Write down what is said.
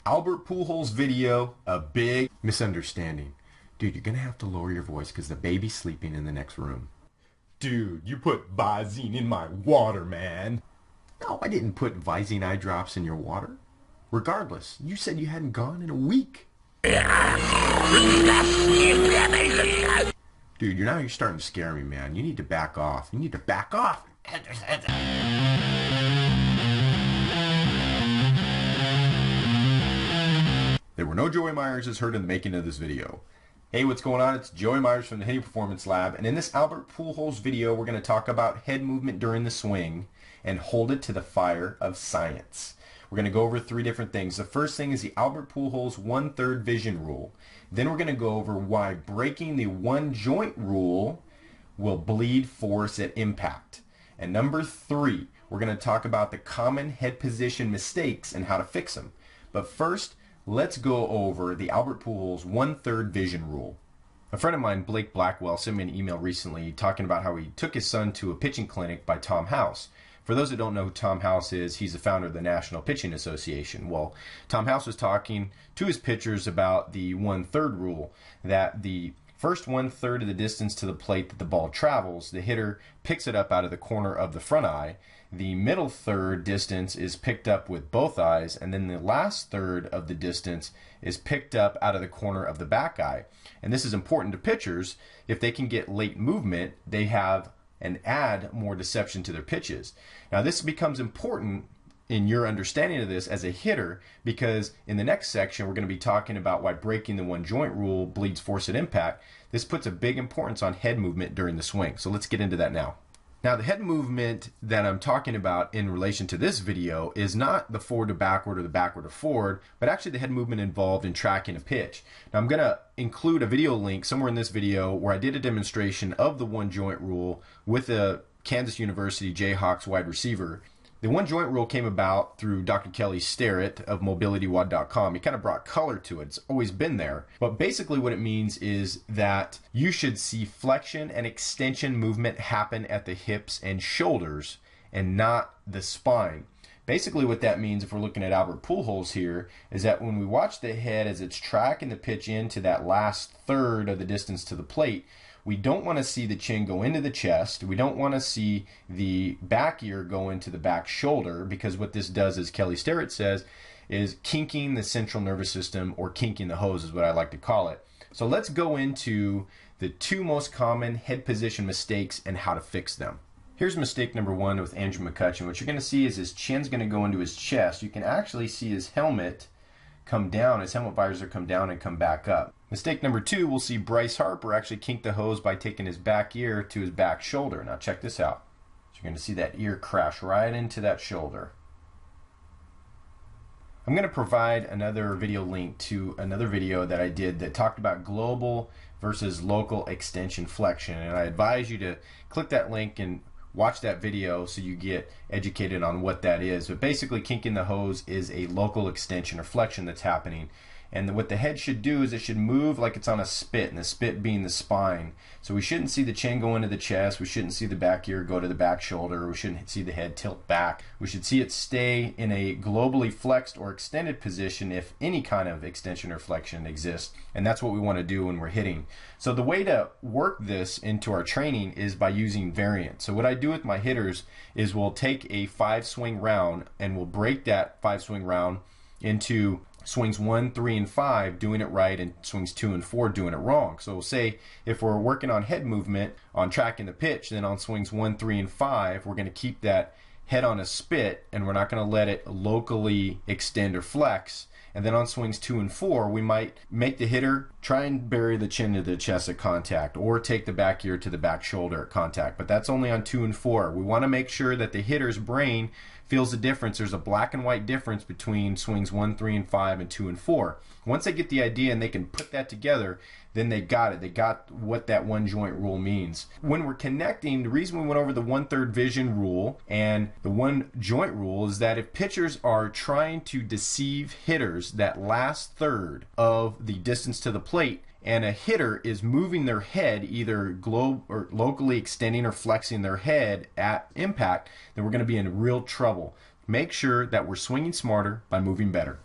Albert Pujols video, a big misunderstanding. Dude, you're gonna have to lower your voice because the baby's sleeping in the next room. Dude, you put Visine in my water, man. No, I didn't put Visine eye drops in your water. Regardless, you said you hadn't gone in a week. Dude, you're starting to scare me, man. You need to back off. You need to back off. There were no Joey Myers heard in the making of this video. Hey, what's going on? It's Joey Myers from the Hitting Performance Lab, and in this Albert Pujols video, we're going to talk about head movement during the swing and hold it to the fire of science. We're going to go over three different things. The first thing is the Albert Pujols 1/3 vision rule. Then we're going to go over why breaking the one joint rule will bleed force at impact. And number three, we're going to talk about the common head position mistakes and how to fix them. But first, let's go over the Albert Pujols 1/3 vision rule. A friend of mine, Blake Blackwell, sent me an email recently talking about how he took his son to a pitching clinic by Tom House. For those that don't know who Tom House is, he's the founder of the National Pitching Association. Well, Tom House was talking to his pitchers about the 1/3 rule, that the first 1/3 of the distance to the plate that the ball travels, the hitter picks it up out of the corner of the front eye. The middle third distance is picked up with both eyes, and then the last third of the distance is picked up out of the corner of the back eye. And this is important to pitchers. If they can get late movement, they have and add more deception to their pitches. Now this becomes important in your understanding of this as a hitter, because in the next section we're going to be talking about why breaking the one joint rule bleeds force at impact. This puts a big importance on head movement during the swing. So let's get into that now. Now the head movement that I'm talking about in relation to this video is not the forward to backward or the backward to forward, but actually the head movement involved in tracking a pitch. Now I'm going to include a video link somewhere in this video where I did a demonstration of the one joint rule with a Kansas University Jayhawks wide receiver. The one joint rule came about through Dr. Kelly Starrett of MobilityWOD.com. He kind of brought color to it. It's always been there. But basically what it means is that you should see flexion and extension movement happen at the hips and shoulders and not the spine. Basically what that means, if we're looking at Albert Pujols here, is that when we watch the head as it's tracking the pitch into that last third of the distance to the plate, we don't want to see the chin go into the chest. We don't want to see the back ear go into the back shoulder, because what this does, as Kelly Starrett says, is kinking the central nervous system, or kinking the hose is what I like to call it. So let's go into the two most common head position mistakes and how to fix them. Here's mistake number one with Andrew McCutchen. What you're going to see is his chin's going to go into his chest. You can actually see his helmet come down, his helmet visor come down and come back up. Mistake number two, we'll see Bryce Harper actually kink the hose by taking his back ear to his back shoulder. Now check this out. So you're going to see that ear crash right into that shoulder. I'm going to provide another video link to another video that I did that talked about global versus local extension flexion, and I advise you to click that link and watch that video so you get educated on what that is. But basically, kinking the hose is a local extension or flexion that's happening. And what the head should do is it should move like it's on a spit, and the spit being the spine. So we shouldn't see the chin go into the chest. We shouldn't see the back ear go to the back shoulder. We shouldn't see the head tilt back. We should see it stay in a globally flexed or extended position if any kind of extension or flexion exists. And that's what we want to do when we're hitting. So the way to work this into our training is by using variance. So what I do with my hitters is we'll take a 5-swing round and we'll break that 5-swing round into swings 1, 3, and 5 doing it right, and swings 2 and 4 doing it wrong. So say if we're working on head movement on tracking the pitch, then on swings 1, 3, and 5 we're going to keep that head on a spit and we're not going to let it locally extend or flex. And then on swings 2 and 4 we might make the hitter try and bury the chin to the chest at contact, or take the back ear to the back shoulder at contact. But that's only on 2 and 4. We want to make sure that the hitter's brain feels the difference. There's a black and white difference between swings 1, 3, and 5 and 2 and 4. Once they get the idea and they can put that together, then they got it. They got what that one joint rule means. When we're connecting, the reason we went over the 1/3 vision rule and the one joint rule is that if pitchers are trying to deceive hitters that last third of the distance to the plate, and a hitter is moving their head, either globe or locally extending or flexing their head at impact, then we're going to be in real trouble. Make sure that we're swinging smarter by moving better.